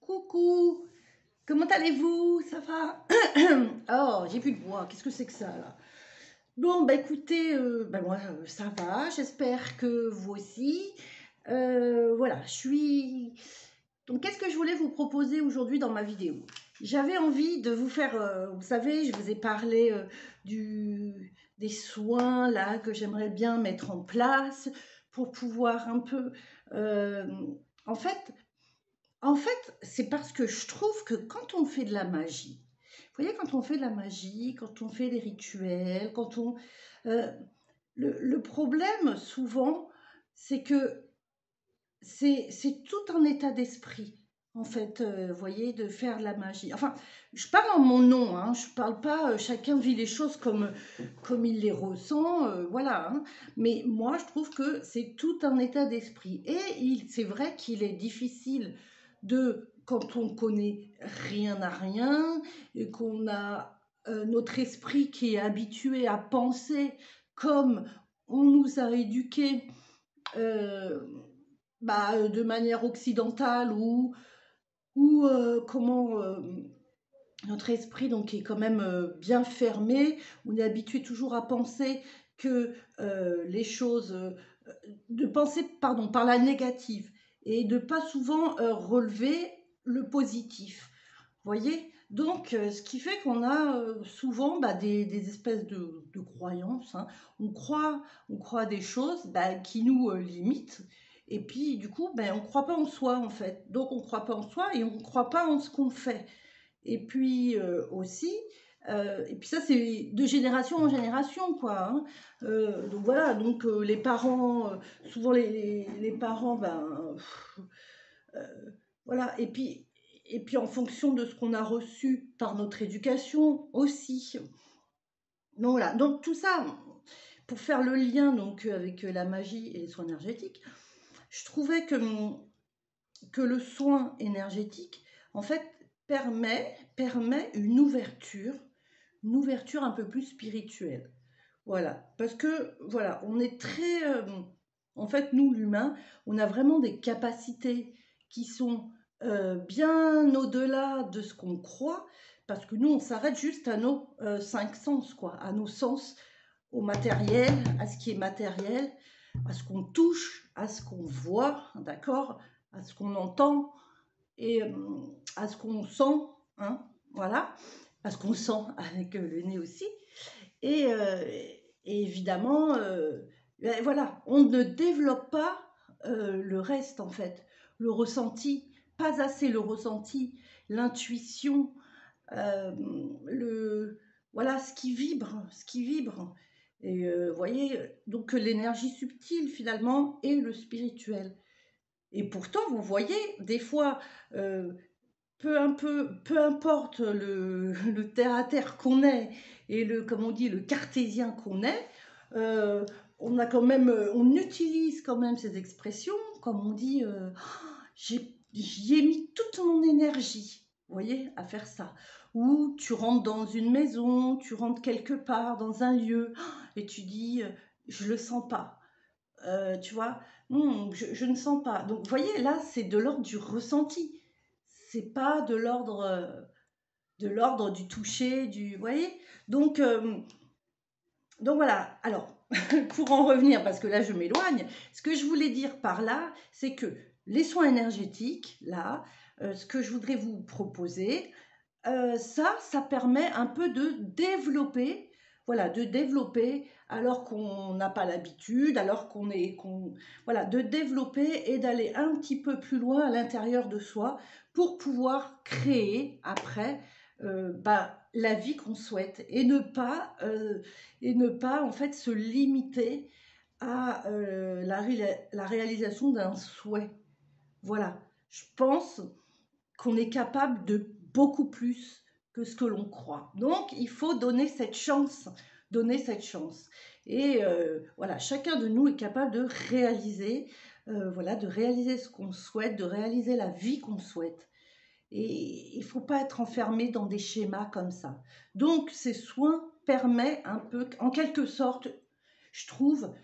Coucou, comment allez-vous? Ça va? Oh, j'ai plus de voix, qu'est-ce que c'est que ça là? Bon, bah écoutez, moi ça va, j'espère que vous aussi. Voilà, je suis. Donc, qu'est-ce que je voulais vous proposer aujourd'hui dans ma vidéo? J'avais envie de vous faire, vous savez, je vous ai parlé des soins là que j'aimerais bien mettre en place pour pouvoir un peu. euh, en fait, c'est parce que je trouve que quand on fait de la magie, vous voyez, quand on fait de la magie, quand on fait des rituels, euh, le problème souvent, c'est que c'est tout un état d'esprit, en fait, vous voyez, de faire de la magie. Enfin, je parle en mon nom, hein, je parle pas, chacun vit les choses comme il les ressent, voilà, hein. Mais moi, je trouve que c'est tout un état d'esprit. Et c'est vrai qu'il est difficile quand on connaît rien à rien, et qu'on a notre esprit qui est habitué à penser comme on nous a éduqués, euh, de manière occidentale ou notre esprit donc est quand même bien fermé. On est habitué toujours à penser que les choses, de penser pardon par la négative et de pas souvent relever le positif. Vous voyez? Donc, ce qui fait qu'on a souvent des espèces de croyances, hein. On croit à des choses qui nous limitent. Et puis, du coup, on ne croit pas en soi, en fait. Donc, on ne croit pas en soi et on ne croit pas en ce qu'on fait. Et puis aussi, et puis ça, c'est de génération en génération, quoi, hein. Donc voilà, donc les parents, souvent les parents, voilà, et puis en fonction de ce qu'on a reçu par notre éducation aussi. Donc voilà, donc tout ça, pour faire le lien donc avec la magie et les soins énergétiques, je trouvais que le soin énergétique, en fait, permet une ouverture un peu plus spirituelle. Voilà, parce que voilà, on est très, en fait, nous l'humain, on a vraiment des capacités qui sont bien au-delà de ce qu'on croit, parce que nous, on s'arrête juste à nos cinq sens, quoi, à nos sens, au matériel, à ce qui est matériel, à ce qu'on touche, à ce qu'on voit, d'accord, à ce qu'on entend et à ce qu'on sent, hein, voilà, à ce qu'on sent avec le nez aussi. Et évidemment, voilà, on ne développe pas le reste en fait, le ressenti, pas assez le ressenti, l'intuition, euh, le, voilà, ce qui vibre. Et vous voyez, donc l'énergie subtile finalement et le spirituel. Et pourtant, vous voyez, des fois, euh, peu importe le terre-à-terre qu'on est et comme on dit, le cartésien qu'on est, euh, on utilise quand même ces expressions, comme on dit, j'y ai mis toute mon énergie, vous voyez, à faire ça. Ou tu rentres dans une maison, tu rentres quelque part, dans un lieu, et tu dis, je le sens pas. Tu vois, je ne sens pas. Donc, vous voyez, là, c'est de l'ordre du ressenti. C'est pas de l'ordre du toucher, vous voyez. Donc voilà. Alors, pour en revenir, parce que là, je m'éloigne. Ce que je voulais dire par là, c'est que les soins énergétiques, là, ce que je voudrais vous proposer, ça permet un peu de développer, voilà, de développer alors qu'on n'a pas l'habitude, alors voilà, de développer et d'aller un petit peu plus loin à l'intérieur de soi pour pouvoir créer après la vie qu'on souhaite et ne pas en fait se limiter à la réalisation d'un souhait. Voilà, je pense qu'on est capable de beaucoup plus que ce que l'on croit. Donc, il faut donner cette chance, donner cette chance. Et voilà, chacun de nous est capable de réaliser ce qu'on souhaite, de réaliser la vie qu'on souhaite. Et il ne faut pas être enfermé dans des schémas comme ça. Donc, ces soins permettent un peu, en quelque sorte, je trouve,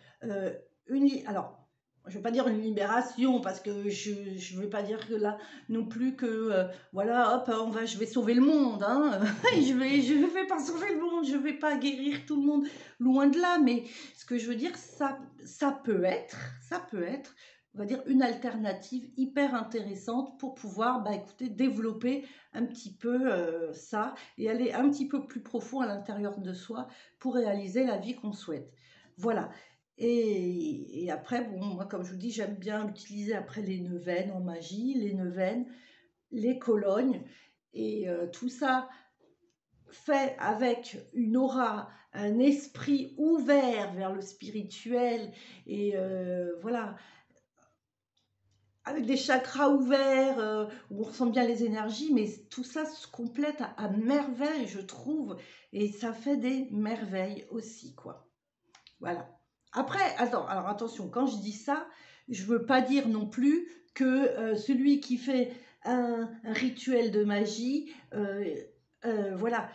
alors, je ne vais pas dire une libération, parce que je ne veux pas dire que là non plus que, voilà, hop, je vais sauver le monde, hein. Je vais pas sauver le monde, je vais pas guérir tout le monde, loin de là, mais ce que je veux dire, ça peut être, on va dire, une alternative hyper intéressante pour pouvoir, bah, écoutez, développer un petit peu ça et aller un petit peu plus profond à l'intérieur de soi pour réaliser la vie qu'on souhaite. Voilà. Et après, bon, moi, comme je vous dis, j'aime bien utiliser après les neuvaines en magie, les neuvaines, les colognes, et tout ça fait avec une aura, un esprit ouvert vers le spirituel, et voilà, avec des chakras ouverts, où on ressent bien les énergies, mais tout ça se complète à merveille, je trouve, et ça fait des merveilles aussi, quoi. Voilà. Après, attends, alors attention, quand je dis ça, je veux pas dire non plus que celui qui fait un rituel de magie, voilà,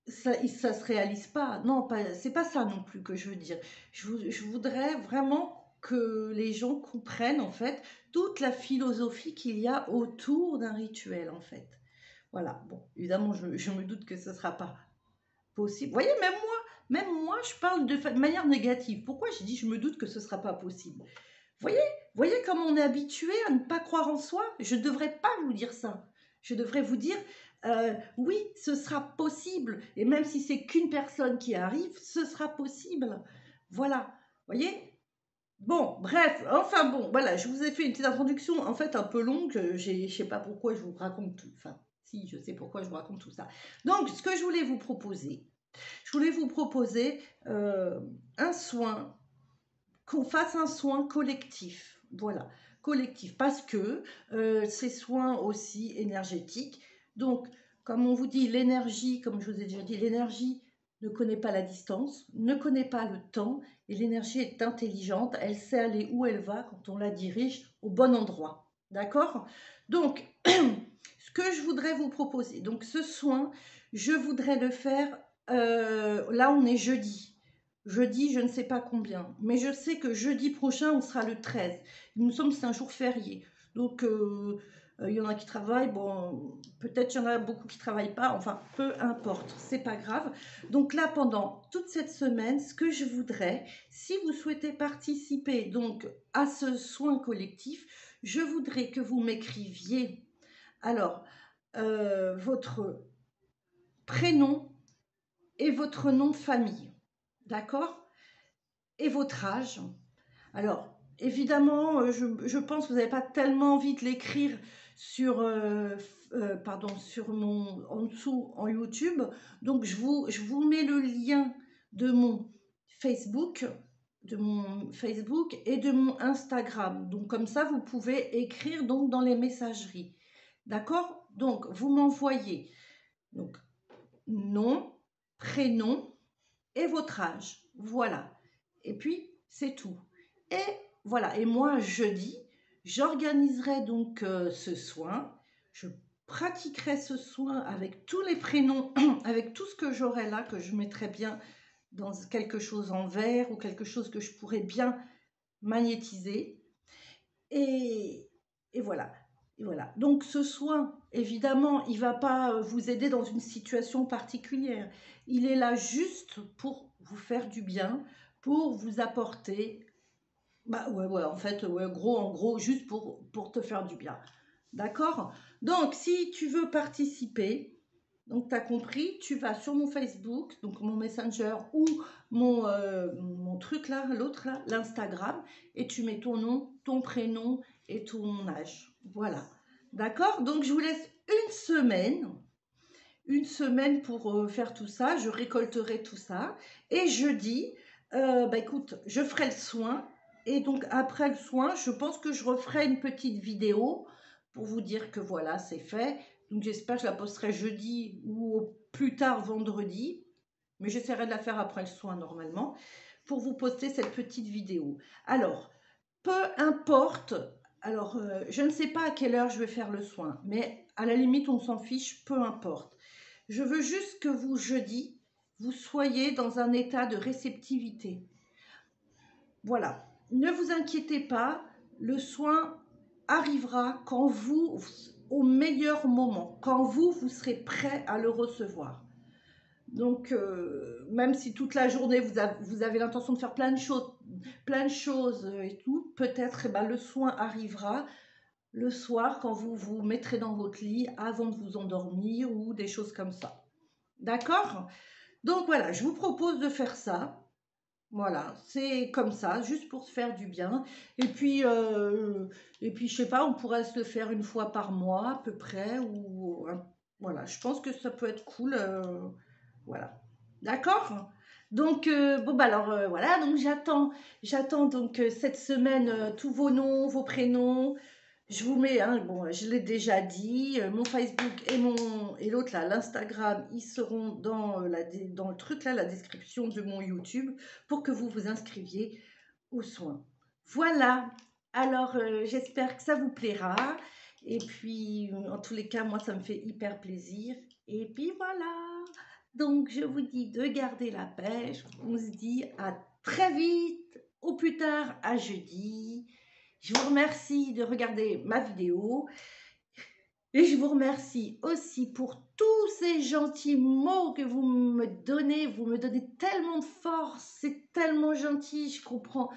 ça se réalise pas. Non, c'est pas ça non plus que je veux dire. Je voudrais vraiment que les gens comprennent en fait toute la philosophie qu'il y a autour d'un rituel en fait. Voilà. Bon, évidemment, je me doute que ce sera pas possible. Vous voyez, même moi, je parle de manière négative. Pourquoi je dis je me doute que ce ne sera pas possible? Voyez comme on est habitué à ne pas croire en soi. Je ne devrais pas vous dire ça. Je devrais vous dire, oui, ce sera possible. Et même si c'est qu'une personne qui arrive, ce sera possible. Voilà. Voyez? Bon, bref, enfin bon, voilà, je vous ai fait une petite introduction, en fait un peu longue, je ne sais pas pourquoi je vous raconte tout, enfin, si, je sais pourquoi je vous raconte tout ça. Donc, ce que je voulais vous proposer, un soin, qu'on fasse un soin collectif, voilà, collectif, parce que ces soins aussi énergétiques, donc, comme on vous dit, l'énergie, comme je vous ai déjà dit, l'énergie ne connaît pas la distance, ne connaît pas le temps, et l'énergie est intelligente, elle sait aller où elle va quand on la dirige au bon endroit. D'accord? Donc, ce que je voudrais vous proposer, donc ce soin, je voudrais le faire, là on est jeudi. Jeudi, je ne sais pas combien, mais je sais que jeudi prochain, on sera le 13. Il me semble que c'est un jour férié. Donc, il y en a qui travaillent, bon, peut-être qu'il y en a beaucoup qui ne travaillent pas, enfin, peu importe, c'est pas grave. Donc là, pendant toute cette semaine, ce que je voudrais, si vous souhaitez participer donc à ce soin collectif, je voudrais que vous m'écriviez, alors, votre prénom et votre nom de famille, d'accord? Et votre âge. Alors, évidemment, je pense que vous n'avez pas tellement envie de l'écrire sur, sur en dessous, en YouTube. Donc, je vous mets le lien de mon Facebook, et de mon Instagram. Donc, comme ça, vous pouvez écrire donc dans les messageries. D'accord? Donc, vous m'envoyez donc nom, prénom et votre âge. Voilà. Et puis, c'est tout. Et voilà. Et moi, jeudi, j'organiserai donc ce soin. Je pratiquerai ce soin avec tous les prénoms, avec tout ce que j'aurai là, que je mettrai bien dans quelque chose en verre ou quelque chose que je pourrais bien magnétiser. Et, et voilà. Et voilà. Donc ce soin, évidemment, il ne va pas vous aider dans une situation particulière. Il est là juste pour vous faire du bien, pour vous apporter, bah ouais, en fait, ouais, en gros, juste pour te faire du bien. D'accord? Donc, si tu veux participer, donc tu as compris, tu vas sur mon Facebook, donc mon Messenger ou mon truc là, l'autre là, l'Instagram, et tu mets ton nom, ton prénom et ton âge. Voilà. D'accord? Donc, je vous laisse une semaine pour faire tout ça. Je récolterai tout ça. Et jeudi, bah écoute, je ferai le soin. Et donc, après le soin, je pense que je referai une petite vidéo pour vous dire que voilà, c'est fait. Donc, j'espère que je la posterai jeudi ou au plus tard vendredi. Mais j'essaierai de la faire après le soin normalement pour vous poster cette petite vidéo. Alors, peu importe. Alors, je ne sais pas à quelle heure je vais faire le soin, mais à la limite, on s'en fiche, peu importe. Je veux juste que vous, jeudi, vous soyez dans un état de réceptivité. Voilà. ne vous inquiétez pas, le soin arrivera quand vous, au meilleur moment, quand vous, vous serez prêt à le recevoir. Donc, même si toute la journée, vous avez l'intention de faire plein de choses et tout, peut-être eh ben, le soin arrivera le soir quand vous vous mettrez dans votre lit avant de vous endormir ou des choses comme ça. D'accord? Donc voilà, je vous propose de faire ça. Voilà, c'est comme ça, juste pour se faire du bien. Et puis, je sais pas, on pourrait se le faire une fois par mois à peu près. Voilà, je pense que ça peut être cool. Voilà, d'accord? Donc, bon, bah alors voilà, donc j'attends donc cette semaine tous vos noms, vos prénoms. Je vous mets, hein, bon, je l'ai déjà dit, mon Facebook et l'autre là, l'Instagram, ils seront dans le truc là, la description de mon YouTube pour que vous vous inscriviez aux soins. Voilà. Alors, j'espère que ça vous plaira. Et puis, en tous les cas, moi, ça me fait hyper plaisir. Et puis voilà. Donc, je vous dis de garder la pêche. On se dit à très vite. Au plus tard, à jeudi. Je vous remercie de regarder ma vidéo et je vous remercie aussi pour tous ces gentils mots que vous me donnez. Vous me donnez tellement de force, c'est tellement gentil, je comprends.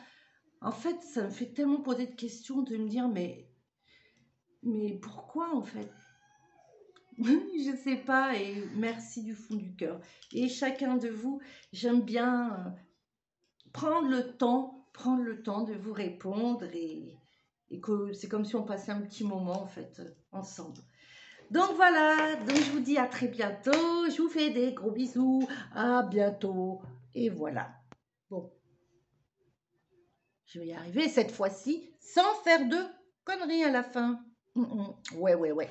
En fait, ça me fait tellement poser de questions de me dire mais pourquoi en fait? Je ne sais pas et merci du fond du cœur. Et chacun de vous, j'aime bien prendre le temps de vous répondre et que c'est comme si on passait un petit moment en fait ensemble. Donc voilà, donc je vous dis à très bientôt, je vous fais des gros bisous, à bientôt et voilà. Bon, je vais y arriver cette fois-ci sans faire de conneries à la fin. Ouais, ouais, ouais.